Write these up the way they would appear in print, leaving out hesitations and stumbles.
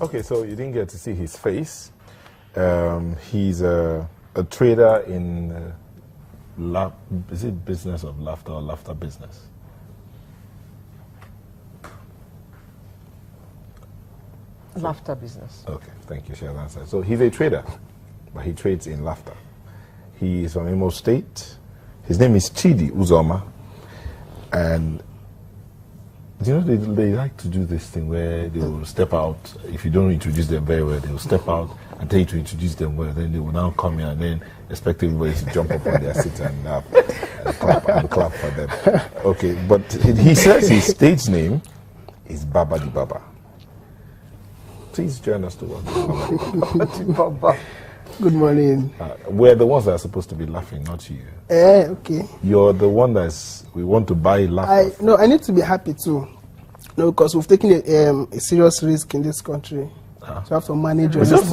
Okay, so you didn't get to see his face. He's a trader in is it business of laughter or laughter business? Laughter business. Okay, thank you, she has answered. So he's a trader, but he trades in laughter. He is from Imo State. His name is Chidi Uzoma. And you know, they like to do this thing where they will step out. If you don't introduce them very well, they will step out and tell you to introduce them well. Then they will now come here and then expect everybody to jump up on their seat and clap for them. Okay, but he says his stage name is Baba Di Baba. Please join us to work. Baba Di Baba. Good morning. We're the ones that are supposed to be laughing, not you. Okay. You're the one we want to buy laughter. No, I need to be happy too. No, because we've taken a serious risk in this country. So you have to manage your risk.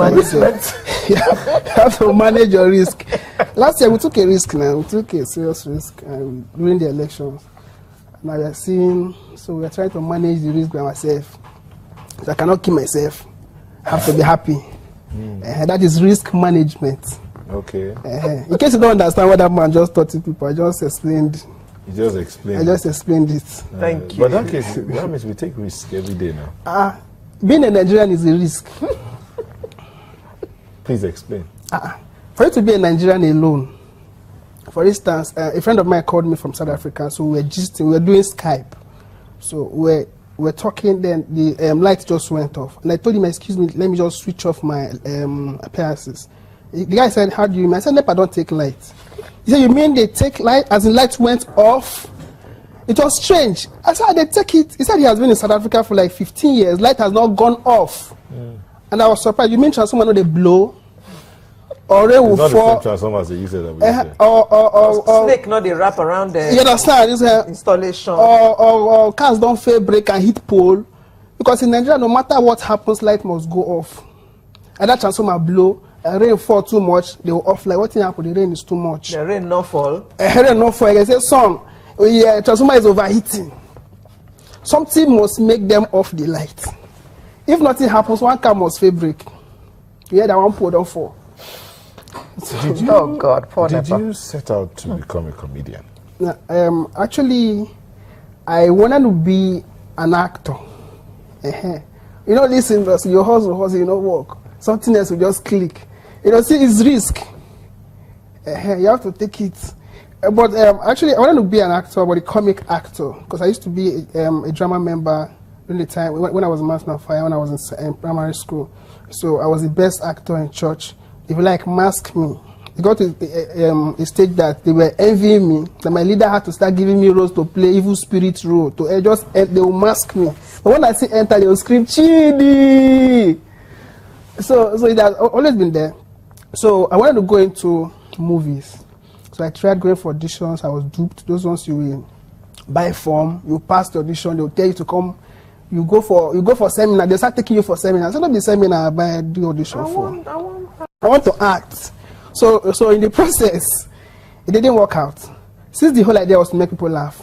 You have to manage your risk. Last year we took a risk now. We took a serious risk during the elections. Now we are seeing, so we are trying to manage the risk by myself. So I cannot kill myself. I have to be happy. That is risk management. Okay. In case you don't understand what that man just taught to people, I just explained. You just explained. I just explained it. Thank you. But that case, that means we take risks every day now. Being a Nigerian is a risk. Please explain. For you to be a Nigerian alone, for instance, a friend of mine called me from South Africa, so we were gisting, we were doing Skype. So we're talking, then the light just went off. And I told him, excuse me, let me just switch off my appliances. The guy said, how do you mean? I said, NEPA don't take light. He said, you mean they take light as the light went off? It was strange. I said, they take it. He said he has been in South Africa for like 15 years. Light has not gone off. And I was surprised. You mean transformer not they blow? Or they will fall? Not the same transformers they use it. Snake not they wrap around the you understand? installation. Or cars don't fail break and hit pole. Because in Nigeria, no matter what happens, light must go off. And that transformer blow, rain fall too much, they will off. Like what thing happen? The rain is too much. The rain not fall. Rain not fall. I say, son, transformer is overheating. Something must make them off the light. If nothing happens, one car must fail break. You hear that one pole don't fall. Did you set out to become a comedian? Actually, I wanted to be an actor. You know, this industry, your hustle, you know, work. Something else will just click. You know, see, it's risk. You have to take it. But actually, I wanted to be an actor, but a comic actor, because I used to be a drama member during the time when I was in Mass Fire, when I was in primary school. So I was the best actor in church. If you like, mask me. It got to a stage that they were envying me, that my leader had to start giving me roles to play evil spirit role. They will mask me. But when I see enter, they will scream, Chidi! So it has always been there. So I wanted to go into movies. So I tried going for auditions. I was duped. Those ones you will buy form, you pass the audition, they will tell you to come. You go for seminar, they start taking you for seminar. So not be seminar, I do audition I want to act. So in the process, it didn't work out. Since the whole idea was to make people laugh,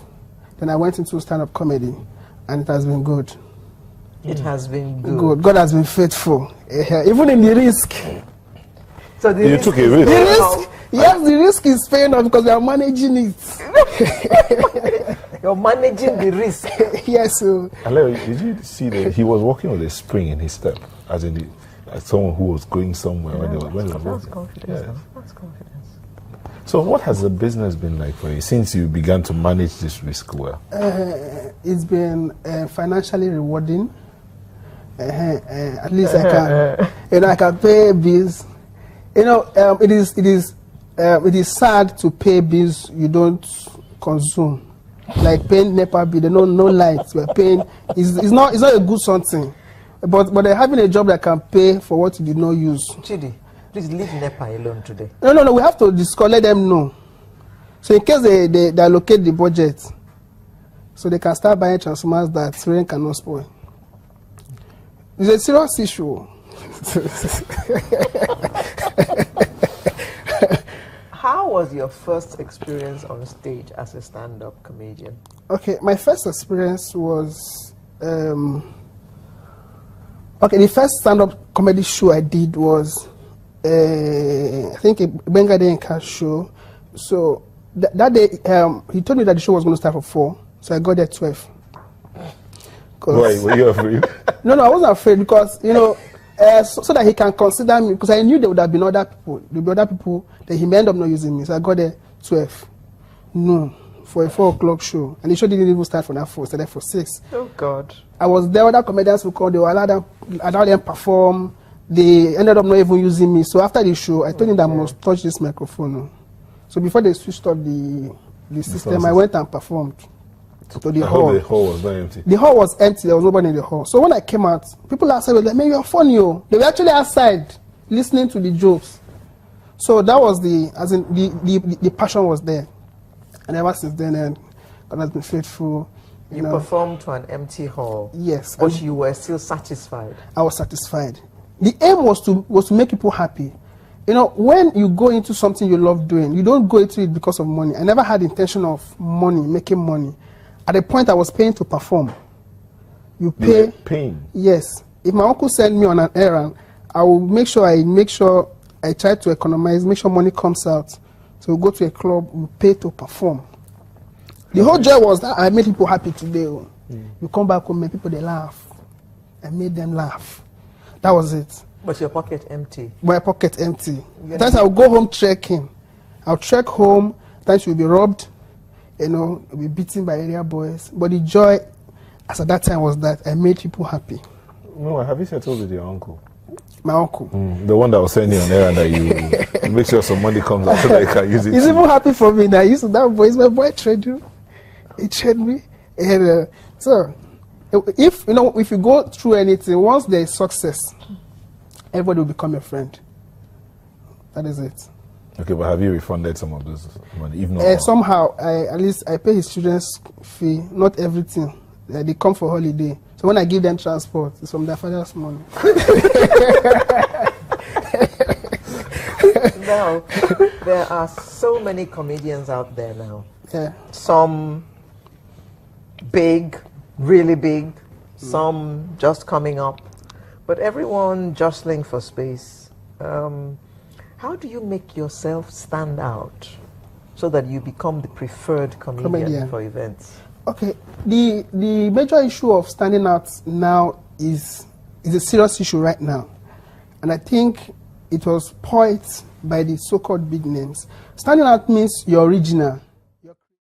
then I went into stand-up comedy, and it has been good. It has been good. God has been faithful, even in the risk. So you took a risk. The risk, yes, the risk is paying off because we are managing it. You're managing the risk. Yes. Aleo, did you see that he was walking with a spring in his step, as someone who was going somewhere when he was walking? That's confidence. That's confidence. So what has the business been like for you since you began to manage this risk well? It's been financially rewarding. At least I can, I can pay bills. It is sad to pay bills you don't consume. Like paying NEPA bill, no lights. We're paying. It's not a good something. But having a job that can pay for what you did not use. Chidi, please leave NEPA alone today. No. We have to discuss. Let them know. So in case they allocate the budget, so they can start buying transformers that rain cannot spoil. It's a serious issue. How was your first experience on stage as a stand-up comedian? Okay, my first experience was Okay, the first stand-up comedy show I did was, I think, a Bengade Nka show. So that day, he told me that the show was going to start for 4, so I got there at 12. Why? Were you afraid? No, I wasn't afraid because, you know, so that he can consider me, because I knew there would have been other people. There would be other people that he may end up not using me. So I got there 12. No, for a 4 o'clock show. And the show didn't even start for that 4, it started for 6. Oh, God. I was there, other comedians would come, they were allowed them perform. They ended up not even using me. So after the show, I told him that I must touch this microphone. So before they switched off the system, I went and performed to the hall. The hall was not empty. The hall was empty, there was nobody in the hall. So when I came out, people outside were like, man, you're funny, oh. They were actually outside listening to the jokes. So that was the passion was there. And ever since then, God has been faithful. You performed to an empty hall. Yes. But you were still satisfied. I was satisfied. The aim was to make people happy. You know, when you go into something you love doing, you don't go into it because of money. I never had the intention of money, making money. At the point I was paying to perform. You pay. Paying? Yes. If my uncle sent me on an errand, I will make sure I try to economize, make sure money comes out. So we go to a club, we pay to perform. The whole joy was that I made people happy today. You come back home and people, they laugh. I made them laugh. That was it. But your pocket empty. My pocket empty. Sometimes I'll go home trekking. I'll trek home. Sometimes you'll be robbed. You know, you'll be beaten by area boys. But the joy, as at that time, was that I made people happy. No, have you settled with your uncle? My uncle. The one that was sending on errand that you make sure some money comes out so that you can use it. He's even happy for me now. That boy is my boy, trade you. He trade me. And so, if you go through anything, once there is success, everybody will become your friend. That is it. Okay, but have you refunded some of those money? If not, somehow, at least I pay his children's fee, not everything. They come for holiday. So when I give them transport, it's from their father's money. Now, there are so many comedians out there now. Yeah. Some big, really big, some just coming up, but everyone jostling for space. How do you make yourself stand out so that you become the preferred comedian for events? Okay, the major issue of standing out now is a serious issue right now. And I think it was spoiled by the so-called big names. Standing out means you're original.